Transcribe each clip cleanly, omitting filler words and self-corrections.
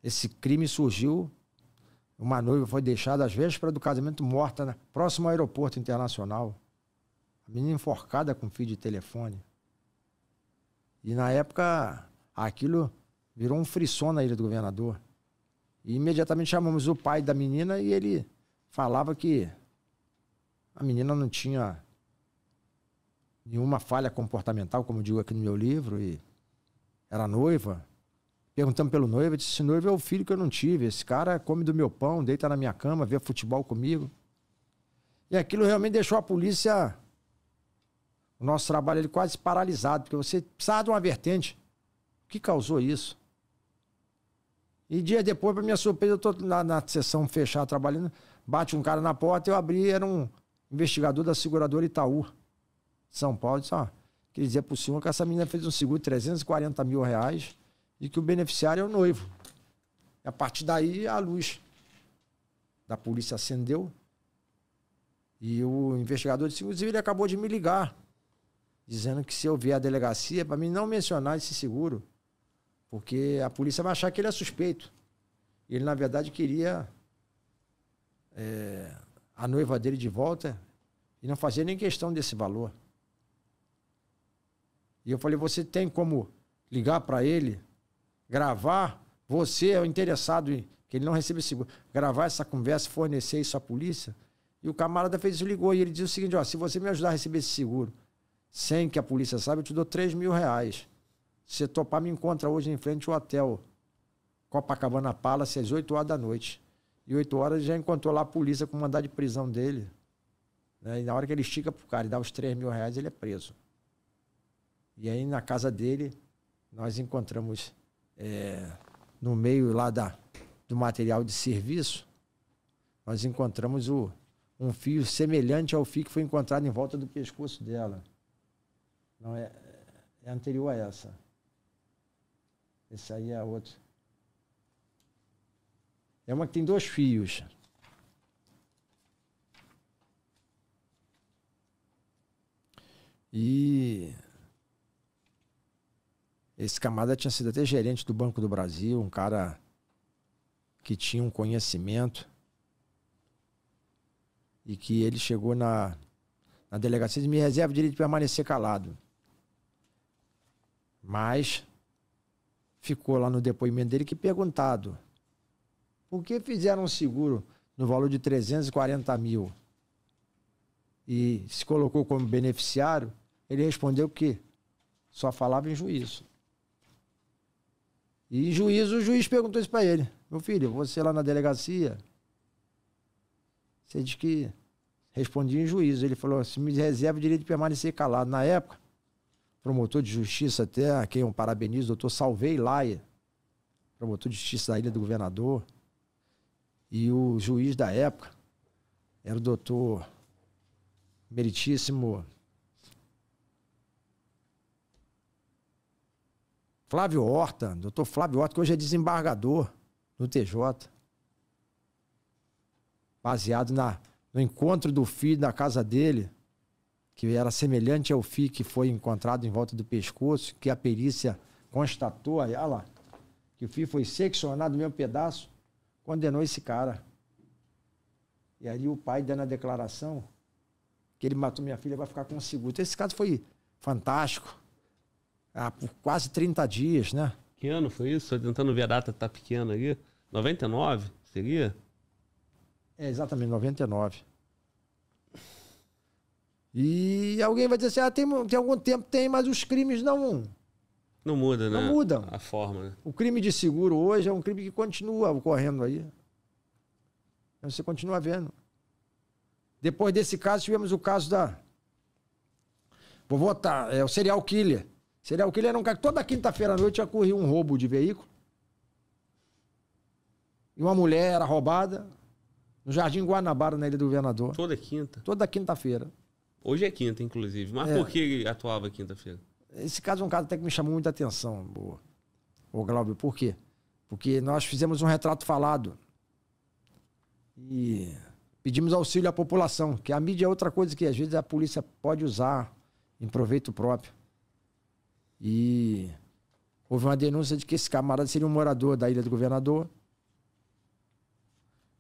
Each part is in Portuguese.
esse crime surgiu. Uma noiva foi deixada às vésperas do casamento morta, próximo ao aeroporto internacional. A menina enforcada com fio de telefone. E na época, aquilo virou um frisson na Ilha do Governador. E imediatamente chamamos o pai da menina e ele falava que a menina não tinha nenhuma falha comportamental, como eu digo aqui no meu livro, e era noiva. Perguntando pelo noivo, eu disse, esse noivo é o filho que eu não tive. Esse cara come do meu pão, deita na minha cama, vê futebol comigo. E aquilo realmente deixou a polícia, o nosso trabalho, ele quase paralisado, porque você precisava de uma vertente. O que causou isso? E dia depois, para minha surpresa, eu estou na sessão fechada trabalhando, bate um cara na porta, eu abri, era um investigador da seguradora Itaú, de São Paulo. Disse, queria dizer pro senhor que essa menina fez um seguro de 340 mil reais e que o beneficiário é o noivo. E a partir daí, a luz da polícia acendeu e o investigador disse, inclusive, ele acabou de me ligar, dizendo que se eu vier à delegacia, para mim não mencionar esse seguro, porque a polícia vai achar que ele é suspeito. E ele, na verdade, queria a noiva dele de volta e não fazia nem questão desse valor. E eu falei, você tem como ligar para ele, gravar, você é o interessado em que ele não receba seguro, gravar essa conversa, fornecer isso à polícia? E o camarada fez isso, ligou, e ele disse o seguinte, se você me ajudar a receber esse seguro, sem que a polícia saiba, eu te dou 3 mil reais. Se você topar, me encontra hoje em frente ao hotel Copacabana Palace, às 8 horas da noite. E 8 horas já encontrou lá a polícia com mandado de prisão dele. Né? E na hora que ele estica pro cara e dá os 3 mil reais, ele é preso. E aí na casa dele, nós encontramos no meio lá do material de serviço, nós encontramos um fio semelhante ao fio que foi encontrado em volta do pescoço dela. Não é anterior a essa. Esse aí é outro. É uma que tem 2 fios. E esse camarada tinha sido até gerente do Banco do Brasil, um cara que tinha um conhecimento e que ele chegou na delegacia e me reserva o direito de permanecer calado. Mas ficou lá no depoimento dele que perguntado por que fizeram um seguro no valor de 340 mil e se colocou como beneficiário, ele respondeu que só falava em juízo. E em juízo, o juiz perguntou isso para ele. Meu filho, você lá na delegacia, você diz que respondia em juízo. Ele falou, se me reserva o direito de permanecer calado. Na época, promotor de justiça até, a quem eu parabenizo, doutor Salvei Laia, promotor de justiça da Ilha do Governador, e o juiz da época era o doutor meritíssimo Flávio Horta, doutor Flávio Horta, que hoje é desembargador no TJ, baseado no encontro do filho na casa dele, que era semelhante ao fio que foi encontrado em volta do pescoço, que a perícia constatou, olha lá, que o fio foi seccionado no mesmo pedaço, condenou esse cara. E aí o pai dando a declaração que ele matou minha filha, vai ficar com seguro. Então, esse caso foi fantástico. Por quase 30 dias, né? Que ano foi isso? Estou tentando ver a data, tá pequena aqui. 99, seria? Exatamente, 99. E alguém vai dizer assim, tem algum tempo, mas os crimes não muda, né? Não mudam. A forma, né? O crime de seguro hoje é um crime que continua ocorrendo aí. Você continua vendo. Depois desse caso, tivemos o caso Vou votar, o serial killer. Serial killer era um cara que toda quinta-feira à noite ocorria um roubo de veículo. E uma mulher era roubada no Jardim Guanabara, na Ilha do Governador. Toda quinta? Toda quinta-feira. Hoje é quinta, inclusive. Mas por que ele atuava quinta-feira? Esse caso é um caso até que me chamou muita atenção, o Glauber. Por quê? Porque nós fizemos um retrato falado e pedimos auxílio à população, que a mídia é outra coisa que às vezes a polícia pode usar em proveito próprio. E houve uma denúncia de que esse camarada seria um morador da Ilha do Governador.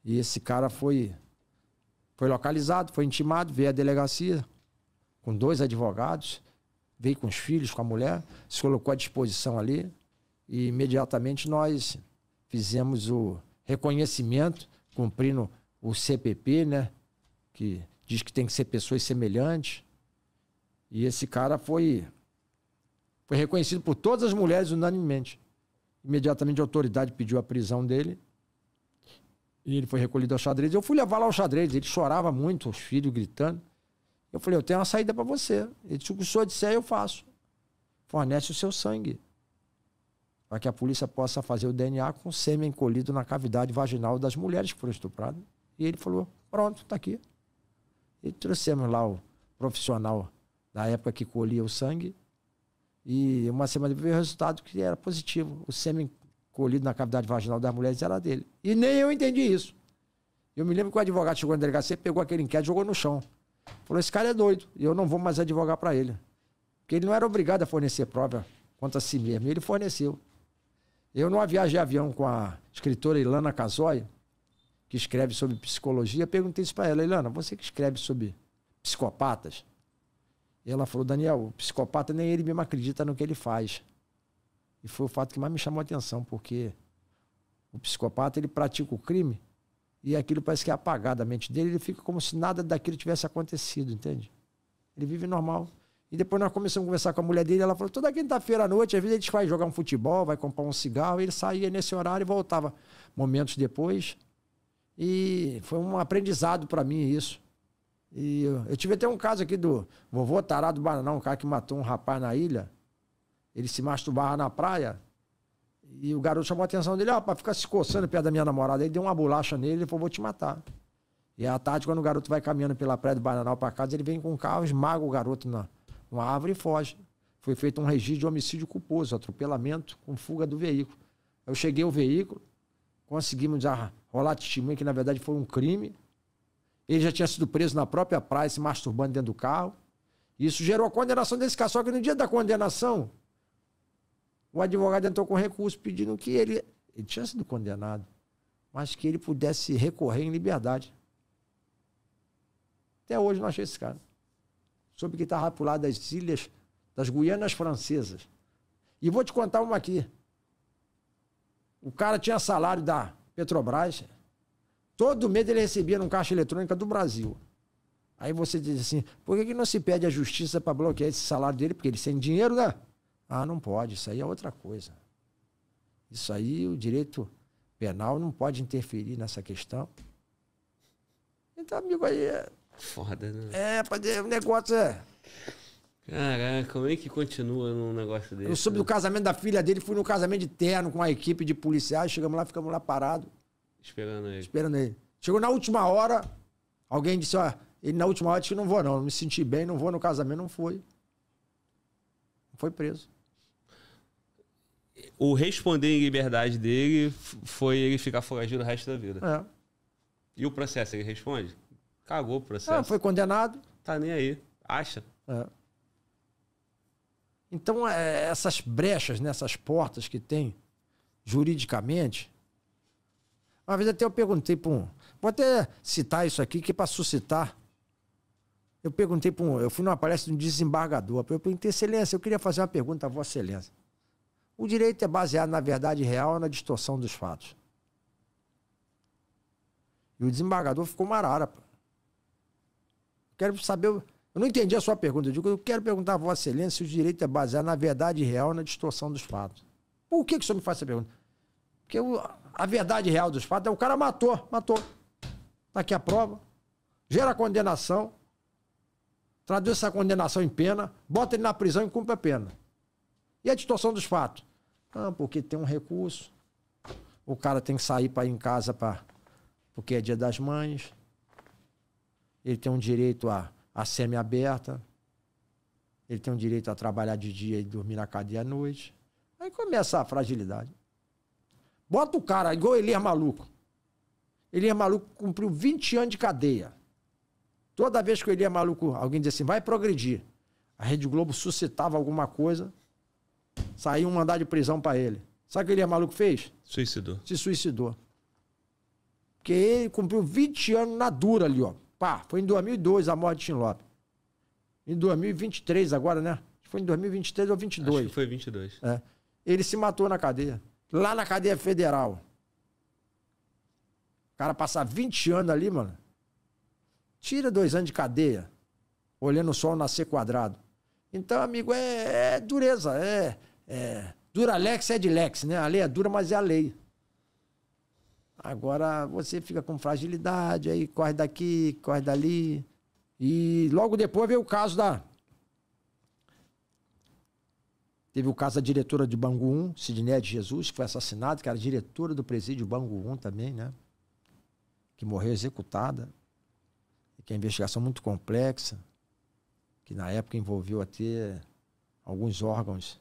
E esse cara foi localizado, foi intimado, veio à delegacia com 2 advogados, veio com os filhos, com a mulher, se colocou à disposição ali e imediatamente nós fizemos o reconhecimento, cumprindo o CPP, né, que diz que tem que ser pessoas semelhantes. E esse cara foi reconhecido por todas as mulheres unanimemente. Imediatamente a autoridade pediu a prisão dele. E ele foi recolhido ao xadrez. Eu fui levar lá ao xadrez. Ele chorava muito, os filhos gritando. Eu falei, eu tenho uma saída para você. Ele disse, o que o senhor disser, eu faço. Fornece o seu sangue. Para que a polícia possa fazer o DNA com sêmen colhido na cavidade vaginal das mulheres que foram estupradas. E ele falou, pronto, está aqui. E trouxemos lá o profissional da época que colhia o sangue. E uma semana depois veio o resultado que era positivo. O sêmen colhido na cavidade vaginal das mulheres era dele. E nem eu entendi isso. Eu me lembro que o advogado chegou na delegacia, pegou aquele inquérito e jogou no chão. Falou, esse cara é doido, e eu não vou mais advogar para ele. Porque ele não era obrigado a fornecer prova contra si mesmo, e ele forneceu. Eu, numa viagem de avião com a escritora Ilana Casoy, que escreve sobre psicologia, perguntei isso para ela, Ilana, você que escreve sobre psicopatas? E ela falou, Daniel, o psicopata nem ele mesmo acredita no que ele faz. E foi o fato que mais me chamou a atenção, porque o psicopata, ele pratica o crime e aquilo parece que é apagado da mente dele, ele fica como se nada daquilo tivesse acontecido, entende? Ele vive normal. E depois nós começamos a conversar com a mulher dele, ela falou, toda quinta-feira à noite, às vezes a gente vai jogar um futebol, vai comprar um cigarro, e ele saía nesse horário e voltava momentos depois. E foi um aprendizado para mim isso. E eu tive até um caso aqui do vovô Tarado Bananão, um cara que matou um rapaz na ilha. Ele se masturbava na praia e o garoto chamou a atenção dele, para ficar se coçando perto da minha namorada. Ele deu uma bolacha nele e falou, vou te matar. E à tarde, quando o garoto vai caminhando pela praia do Bananal para casa, ele vem com um carro, esmaga o garoto numa árvore e foge. Foi feito um registro de homicídio culposo, atropelamento com fuga do veículo. Eu cheguei ao veículo, conseguimos rolar testemunha que na verdade foi um crime. Ele já tinha sido preso na própria praia, se masturbando dentro do carro. Isso gerou a condenação desse cara. Só que no dia da condenação, o advogado entrou com recurso pedindo que ele tinha sido condenado, mas que ele pudesse recorrer em liberdade. Até hoje não achei esse cara. Soube que estava por lá das ilhas, das Guianas Francesas. E vou te contar uma aqui. O cara tinha salário da Petrobras. Todo mês ele recebia num caixa eletrônica do Brasil. Aí você diz assim, por que não se pede a justiça para bloquear esse salário dele? Porque ele sem dinheiro, né? Ah, não pode, isso aí é outra coisa. Isso aí, o direito penal não pode interferir nessa questão. Então, amigo, aí Foda, né? O negócio é... Caraca, como é que continua num negócio desse? Eu soube do casamento da filha dele, fui no casamento de terno com a equipe de policiais, chegamos lá, ficamos lá parados. Esperando ele. Chegou na última hora, alguém disse, ele na última hora disse que não vou não me senti bem, não vou no casamento, não foi. Não foi preso. O responder em liberdade dele foi ele ficar foragido o resto da vida. É. E o processo, ele responde? Cagou o processo. Foi condenado. Tá nem aí. Acha. É. Então, essas brechas, essas portas que tem juridicamente... Uma vez até eu perguntei para um... Vou até citar isso aqui, que é para suscitar. Eu perguntei para eu fui numa palestra de um desembargador. Eu perguntei, excelência, eu queria fazer uma pergunta a vossa excelência. O direito é baseado na verdade real ou na distorção dos fatos? E o desembargador ficou marara. Quero saber... Eu não entendi a sua pergunta. Eu quero perguntar a vossa excelência se o direito é baseado na verdade real ou na distorção dos fatos. Por que o senhor me faz essa pergunta? Porque a verdade real dos fatos é o cara matou. Está aqui a prova. Gera condenação. Traduz essa condenação em pena. Bota ele na prisão e cumpre a pena. E a distorção dos fatos? Porque tem um recurso. O cara tem que sair para ir em casa porque é dia das mães. Ele tem um direito a semi-aberta. Ele tem um direito a trabalhar de dia e dormir na cadeia à noite. Aí começa a fragilidade. Bota o cara, igual Elias Maluco. Elias Maluco cumpriu 20 anos de cadeia. Toda vez que o Elias Maluco, alguém dizia assim, vai progredir. A Rede Globo suscitava alguma coisa, Saiu um mandado de prisão para ele. Sabe o que ele maluco fez? Suicidou. Se suicidou. Porque ele cumpriu 20 anos na dura ali, ó. Pá, foi em 2002 a morte de Tim Lopes. Em 2023 agora, né? Foi em 2023 ou 22. Acho que foi 22. É. Ele se matou na cadeia. Lá na cadeia federal. O cara passar 20 anos ali, mano. Tira 2 anos de cadeia. Olhando o sol nascer quadrado. Então, amigo, é dureza. Dura lex é de lex, né? A lei é dura, mas é a lei. Agora você fica com fragilidade, aí corre daqui, corre dali. E logo depois veio o caso da... Teve o caso da diretora de Bangu 1, Sidneia de Jesus, que foi assassinada, que era diretora do presídio Bangu 1 também, né? Que morreu executada. E que é uma investigação muito complexa, que na época envolveu até alguns órgãos,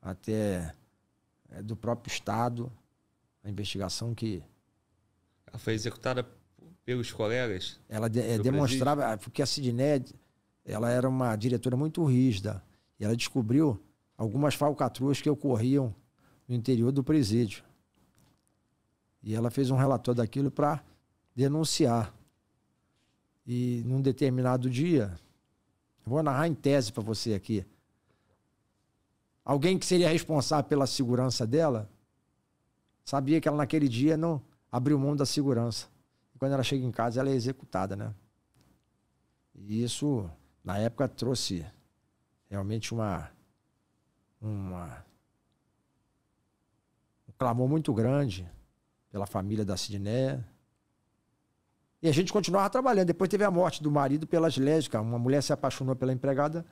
até do próprio Estado. A investigação que... Ela foi executada pelos colegas? Ela demonstrava... Presídio? Porque a Sidneia, ela era uma diretora muito rígida. E ela descobriu algumas falcatruas que ocorriam no interior do presídio. E ela fez um relatório daquilo para denunciar. E num determinado dia, vou narrar em tese para você aqui, alguém que seria responsável pela segurança dela sabia que ela naquele dia não abriu mão da segurança. E quando ela chega em casa, ela é executada, né? E isso, na época, trouxe realmente um clamor muito grande pela família da Sidneia. E a gente continuava trabalhando. Depois teve a morte do marido pelas lésbicas. Uma mulher se apaixonou pela empregada.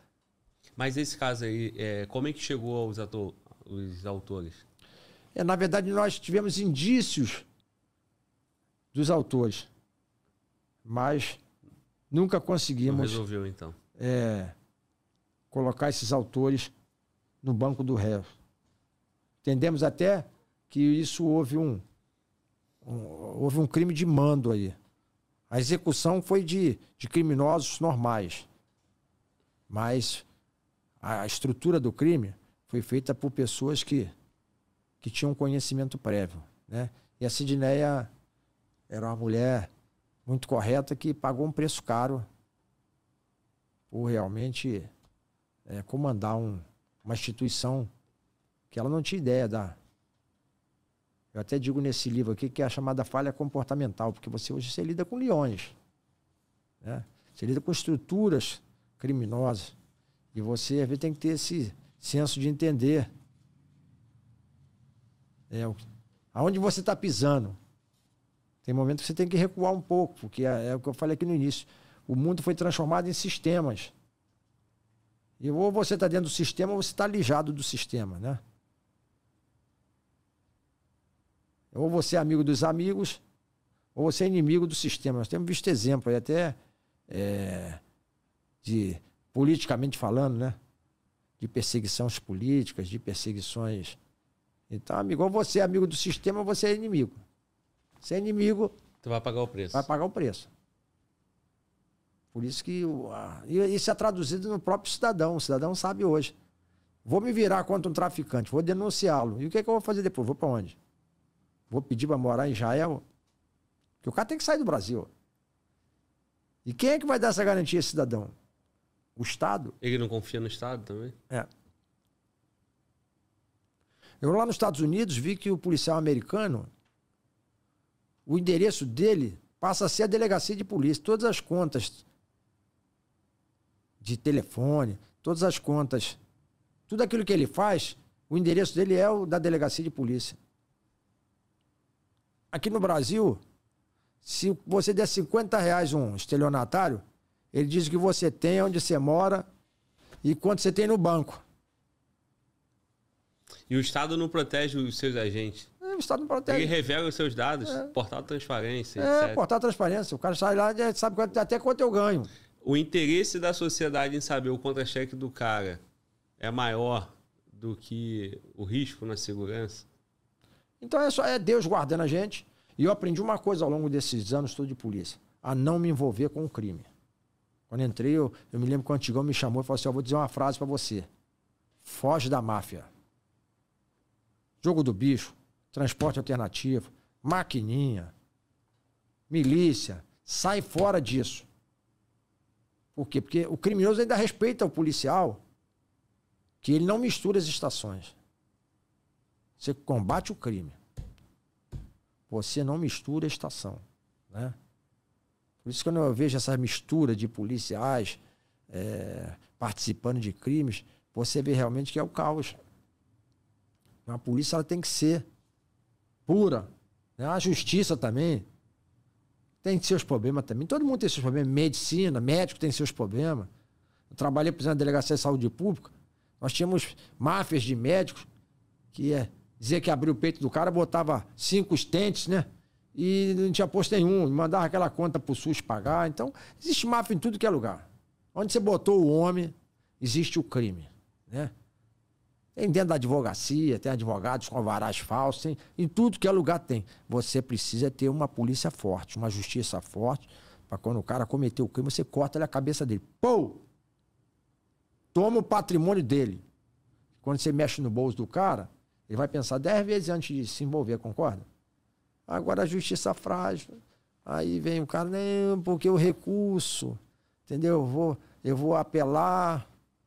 Mas esse caso aí, como é que chegou os autores? Na verdade, nós tivemos indícios dos autores. Mas nunca conseguimos... Não resolveu, então. Colocar esses autores no banco do réu. Entendemos até que isso houve um crime de mando aí. A execução foi de criminosos normais. Mas a estrutura do crime foi feita por pessoas que tinham conhecimento prévio, né? E a Sidneia era uma mulher muito correta que pagou um preço caro por realmente comandar uma instituição que ela não tinha ideia da... Eu até digo nesse livro aqui que é a chamada falha comportamental, porque hoje você lida com leões, né? Você lida com estruturas criminosas e você às vezes tem que ter esse senso de entender aonde você está pisando. Tem momentos que você tem que recuar um pouco, porque é o que eu falei aqui no início. O mundo foi transformado em sistemas. E ou você está dentro do sistema ou você está alijado do sistema, né? Ou você é amigo dos amigos, ou você é inimigo do sistema. Nós temos visto exemplo aí até politicamente falando, né? De perseguições políticas, de perseguições... Então, amigo, ou você é amigo do sistema ou você é inimigo. Se é inimigo... Tu vai pagar o preço. Vai pagar o preço. Por isso que... isso é traduzido no próprio cidadão. O cidadão sabe hoje. Vou me virar contra um traficante, vou denunciá-lo. E o que é que eu vou fazer depois? Vou para onde? Vou pedir para morar em Israel? Porque o cara tem que sair do Brasil. E quem é que vai dar essa garantia a esse cidadão? O Estado? Ele não confia no Estado também? Eu lá nos Estados Unidos vi que o policial americano, o endereço dele passa a ser a delegacia de polícia. Todas as contas de telefone, todas as contas, tudo aquilo que ele faz, o endereço dele é o da delegacia de polícia. Aqui no Brasil, se você der R$50 um estelionatário, ele diz que você tem, onde você mora e quanto você tem no banco. E o Estado não protege os seus agentes? O Estado não protege. Ele revela os seus dados, portal de transparência, etc. Portal de transparência. O cara sai lá e sabe até quanto eu ganho. O interesse da sociedade em saber o contra-cheque do cara é maior do que o risco na segurança? Então é Deus guardando a gente. E eu aprendi uma coisa ao longo desses anos todos de polícia. A não me envolver com o crime. Quando entrei, eu me lembro que o Antigão me chamou e falou assim, vou dizer uma frase para você. Foge da máfia. jogo do bicho, transporte alternativo, maquininha, milícia. Sai fora disso. Por quê? Porque o criminoso ainda respeita o policial, que ele não mistura as estações. Você combate o crime. Você não mistura a estação, né? Por isso que quando eu vejo essa mistura de policiais participando de crimes, você vê realmente que é o caos. A polícia ela tem que ser pura, né? A justiça também tem seus problemas também. Todo mundo tem seus problemas. Medicina, médico tem seus problemas. Eu trabalhei, por exemplo, na Delegacia de Saúde Pública. Nós tínhamos máfias de médicos que dizia que abria o peito do cara, botava 5 stents, né? E não tinha posto nenhum. Mandava aquela conta pro SUS pagar. Então, existe máfia em tudo que é lugar. Onde você botou o homem, existe o crime, né? Tem dentro da advocacia, tem advogados com alvarás falsos, tem, em tudo que é lugar tem. Você precisa ter uma polícia forte, uma justiça forte, para quando o cara cometer o crime, você corta a cabeça dele. Pô! Toma o patrimônio dele. Quando você mexe no bolso do cara, ele vai pensar 10 vezes antes de se envolver, concorda? Agora a justiça frágil. Aí vem o cara, não, porque o recurso, entendeu? Eu vou apelar.